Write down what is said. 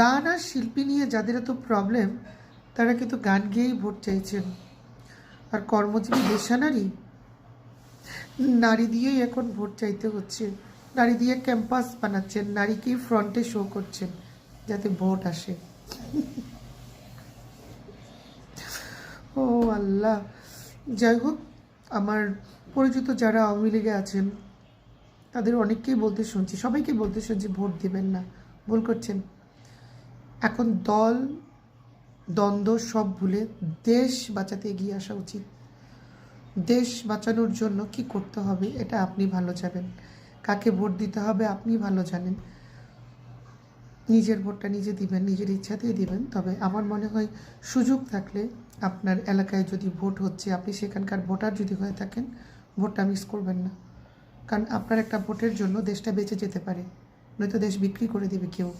গান আর শিল্পী নিয়ে যাদের এত প্রবলেম তারা কিন্তু গান গেয়েই ভোট চাইছেন। আর কর্মজীবী বেসানারি নারী দিয়েই এখন ভোট চাইতে হচ্ছে। নারী দিয়ে ক্যাম্পাস বানাচ্ছেন, নারীকেই ফ্রন্টে শো করছেন যাতে ভোট আসে। ও আল্লাহ, যাই হোক, আমার পরিচিত যারা আওয়ামী লীগে আছেন তাদের অনেককেই বলতে শুনছি, সবাইকে বলতে শুনছি ভোট দিবেন না, ভুল করছেন। এখন দল দ্বন্দ্ব সব ভুলে দেশ বাঁচাতে এগিয়ে আসা উচিত। দেশ বাঁচানোর জন্য কি করতে হবে এটা আপনি ভালো জানেন, কাকে ভোট দিতে হবে আপনি ভালো জানেন। নিজের ভোটটা নিজে দিবেন, নিজের ইচ্ছাতেই দিবেন। তবে আমার মনে হয় সুযোগ থাকলে আপনার এলাকায় যদি ভোট হচ্ছে, আপনি সেখানকার ভোটার যদি হয়ে থাকেন, ভোটটা মিস করবেন না। কারণ আপনার একটা ভোটের জন্য দেশটা বেঁচে যেতে পারে, নয়তো দেশ বিক্রি করে দেবে কেউ।